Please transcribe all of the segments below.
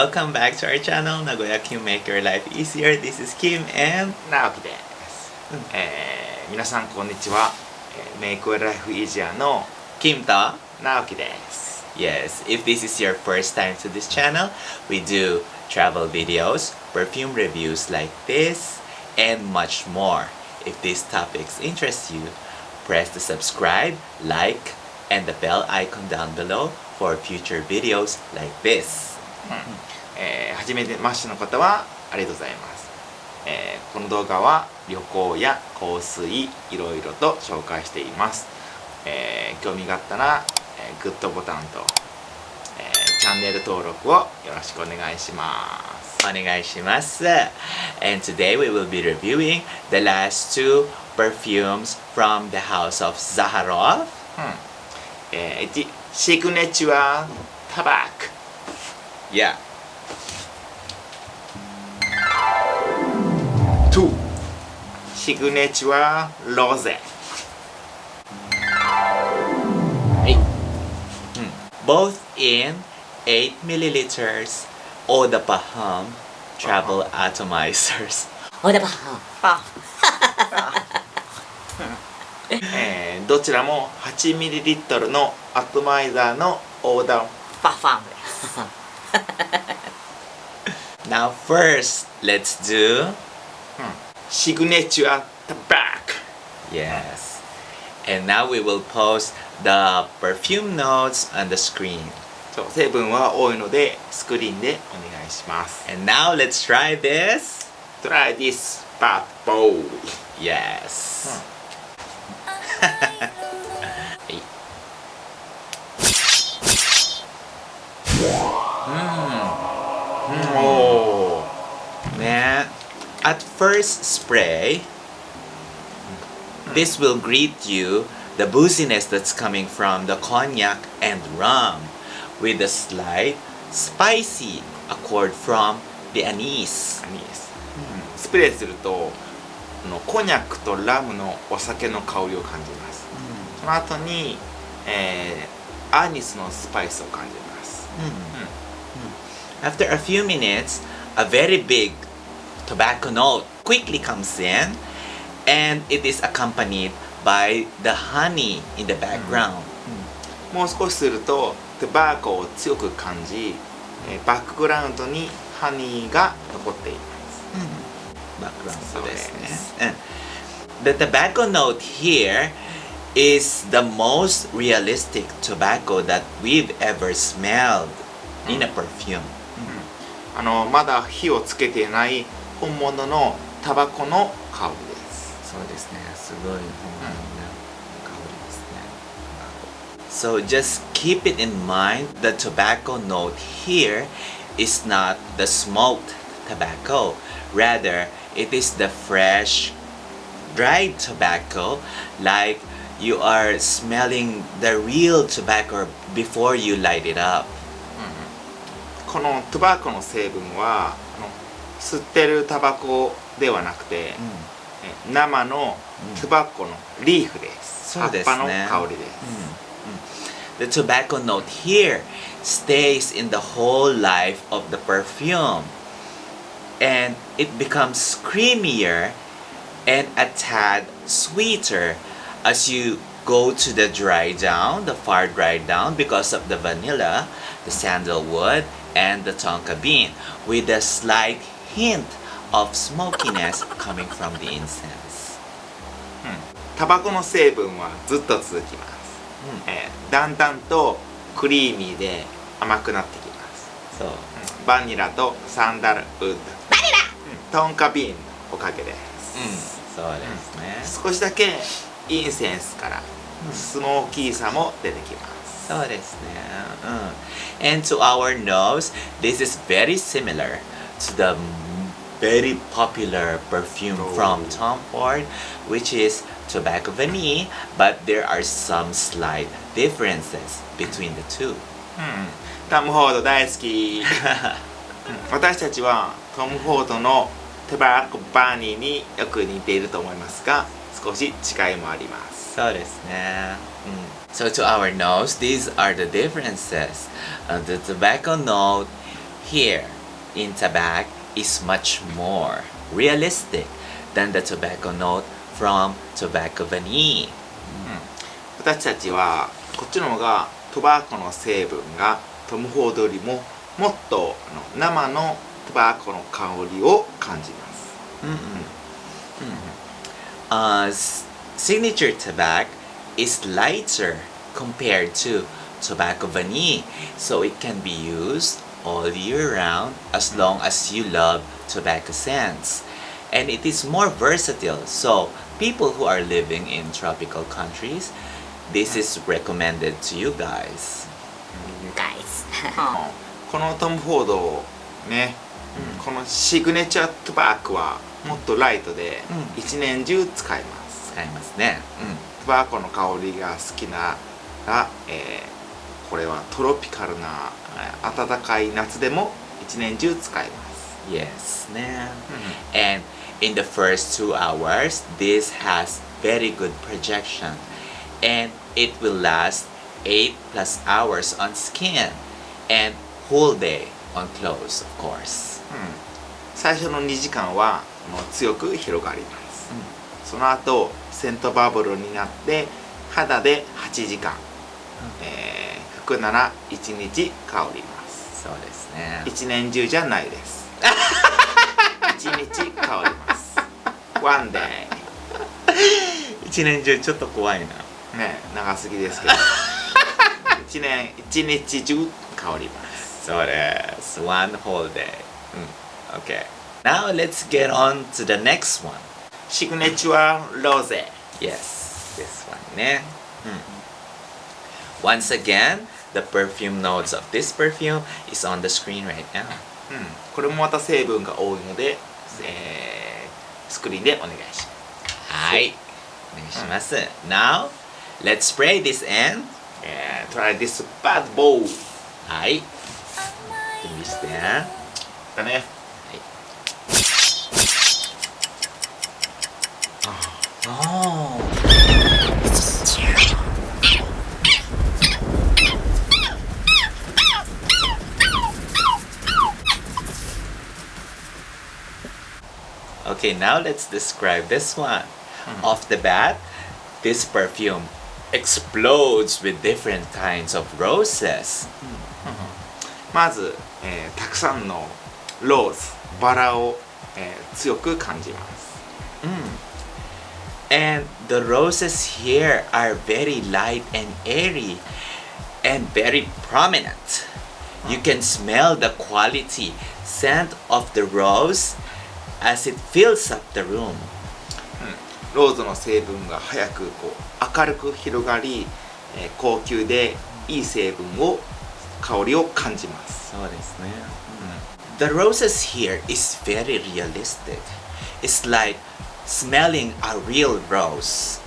welcome back to our channel, NAGOYAKIM Make Your Life Easier. This is Kim and 直樹です、皆さんこんにちは、Make Your Life Easier の Kim と直樹です。 Yes, if this is your first time to this channel, we do travel videos, perfume reviews like this, and much more. If these topics interest you, press the subscribe, like, and the bell icon down below for future videos like this. 初めましての方はありがとうございます、この動画は旅行や香水いろいろと紹介しています、興味があったら、グッドボタンと、チャンネル登録をよろしくお願いします。お願いします。And today we will be reviewing the last two perfumes from the house of Zaharoff. 1. Signature Tabac. Yeah. 2. Signature Rosé. Both in 8 milliliters eau de Perfume travel atomizers. eau de Perfume. どちらも 8ml のアトマイザーのオーダー Perfume. Now first, let's do Signature Tabac. yes. And now we will post the perfume notes on the screen. そう成分は多いのでスクリーンでお願いします。 And now let's try this. Try this bad boy. Yes. おーね At first spray, this will greet you the booziness that's coming from the cognac and rum with a slight spicy accord from the anise. いいです、スプレーするとコニャックとラムのお酒の香りを感じます、その後に、アニスのスパイスを感じます、After a few minutes, a very big tobacco note quickly comes in, and it is accompanied by the honey in the background. もう少しするとトバコを強く感じ、バックグラウンドにハニーが残っています、Background ですね。The tobacco note here is the most realistic tobacco that we've ever smelled in a perfume. まだ火をつけていない本物のタバコの香りです。そうですね。すごい本物の香りですね。So just keep it in mind, the tobacco note here is not the smoked tobacco. Rather, it is the fresh, dried tobacco, like you are smelling the real tobacco before you light it up. このトバコの成分は吸ってるタバコではなくて、生のトバコのリーフです。葉っぱの香りです。The tobacco note here stays in the whole life of the perfume, and it becomes creamier and a tad sweeter as you go to the far dry down because of the vanilla, the sandalwood, and the tonka bean, with a slight hint of smokiness coming from the incense. タバコの成分はずっと続きます。だんだんとクリーミーで甘くなってきます。そう、バニラとサンダルウッド、トンカビーンのおかげです。そうですね。少しだけインセンスからスモーキーさも出てきます。そうですね。And to our nose, this is very similar to the very popular perfume from Tom Ford, which is tobacco vanille, but there are some slight differences between the two. トム・フォード大好き。私たちはトム・フォードのトバコバニーによく似ていると思いますが、少し違いもあります。そうですね。So to our nose, these are the differences. The tobacco note here in tabac is much more realistic than the tobacco note from tobacco vanille. 私たちはこっちの方がトバコの成分がトム・フォードよりももっと生のトバコの香りを感じます。Signature tabac is lighter compared to tobacco vanille, so it can be used all year round as long as you love tobacco scents. And it is more versatile, so people who are living in tropical countries, this is recommended to you guys. Guys. このトム・フォードね、このシグネチャートバックはもっとライトで一年中使えます。使いますね。トバコの香りが好きなら、これはトロピカルな暖かい夏でも一年中使えます。Yes, ね。And in the first 2 hours, this has very good projection, and it will last 8+ hours on skin and whole day on clothes, of course. 最初の2時間は強く広がります。その後セントバブルになって肌で8時間、服なら1日香ります。そうですね。一年中じゃないです。1日香ります。One day。一年中ちょっと怖いな。ね、長すぎですけど。一日中香ります。そうです。One whole day. Okay. Now let's get on to the next one. signaturerose. Yes, this one ね。Once again, the perfume notes of this perfume is on the screen right now. これもまた成分が多いので、スクリーンでお願いします。はい。お願いします。Now, let's spray this in. Try this bad boy. はい。準備して。だね。Oh. Okay, now let's describe this one. Off the bat, this perfume explodes with different kinds of roses. まず、たくさんのローズ、バラを、強く感じます。And the roses here are very light and airy and very prominent. You can smell the quality scent of the rose as it fills up the room. ローズの成分が早く明るく広がり、高級でいい成分を香りを感じます。そうですね。The roses here is very realistic. It's like smelling a real rose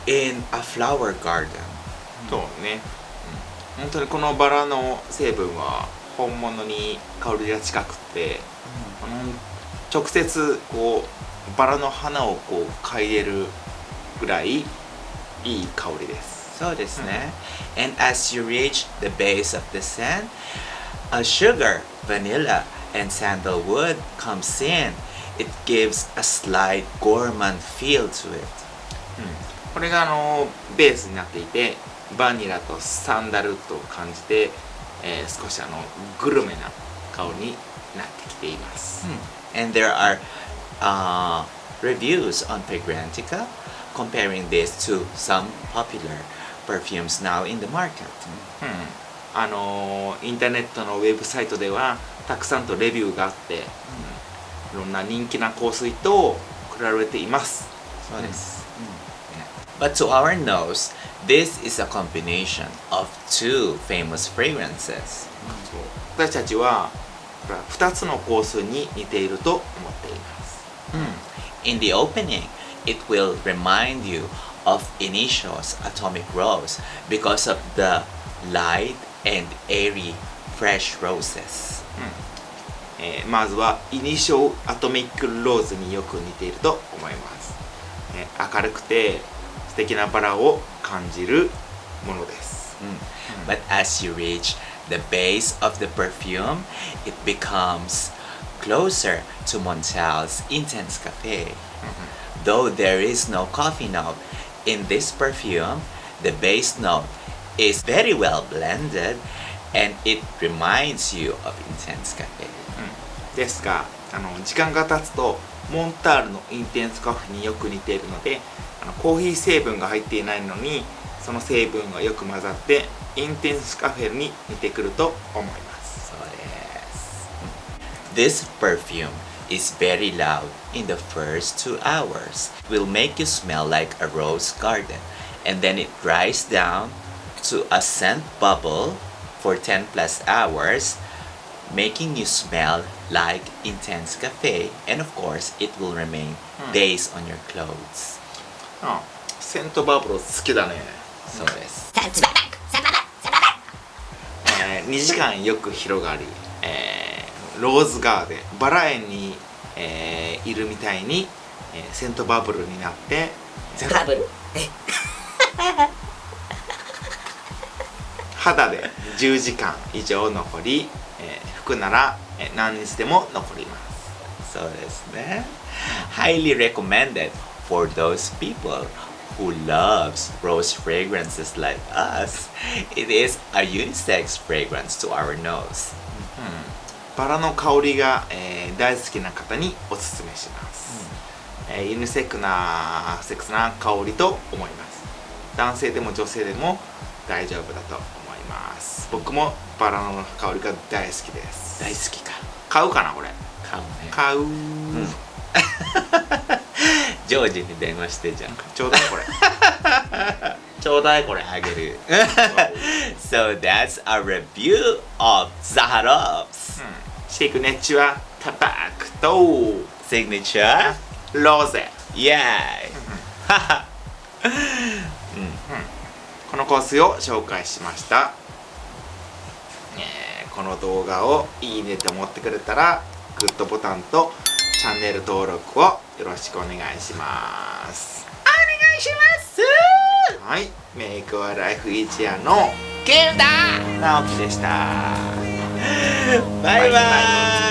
in a flower garden. そうね。本当にこのバラの成分は本物に香りが近くて、直接バラの花を嗅いでるぐらいいい香りです。そうですね。And as you reach the base of the scent, sugar, vanilla, and sandalwood comes in. It gives a slight gourmand feel to it. これがベースになっていて、バニラとサンダルと感じて、少しグルメな香りになってきています。And there are reviews on Fragrantica comparing this to some popular perfumes now in the market. インターネットのウェブサイトではたくさんとレビューがあって、いろんな人気な香水と比べています。そうです。But to our nose, this is a combination of two famous fragrances. 私たちは2つの香水に似ていると思っています。In the opening, it will remind you of Initio's Atomic Rose because of the light and airy fresh roses. まずはイニショアトミックローズによく似ていると思います。明るくて素敵なバラを感じるものです。But as you reach the base of the perfume, it becomes closer to Montal's Intense Cafe. Though there is no coffee note in this perfume, the base note is very well blended and it reminds you of Intense Cafe. ですが時間が経つとモンタールのインテンスカフェによく似ているのでコーヒー成分が入っていないのにその成分がよく混ざってインテンスカフェに似てくると思います。そうです。This perfume is very loud in the first 2 hours. Will make you smell like a rose garden, and then it dries down to a scent bubble for 10 plus hours, making you smell like Intense Cafe, and of course it will remain days on your clothes. セントバブル好きだね。そうです。2時間よく広がり、ローズガーデンバラ園に、いるみたいに、セントバブルになってバブル肌で10時間以上残り、服なら、何日でも残ります。そうですね。Highly recommended for those people who loves rose fragrances like us. It is a unisex fragrance to our nose. バラの香りが、大好きな方におすすめします。ユニセックなセックスな香りと思います。男性でも女性でも大丈夫だと思います。僕もバラの香りが大好きです。大好きか。買うかなこれ。買うね。買う。ジョージに電話してじゃん。ちょうだいこれ。ちょうだいこれ。あげる。So that's a review of Zaharoff's signature tabac と signature rose。Yay! この香水を紹介しました。この動画をいいねと思ってくれたらグッドボタンとチャンネル登録をよろしくお願いします。お願いします。はい、メイクはライフイチヤのケルダ直樹でした。バイバイ。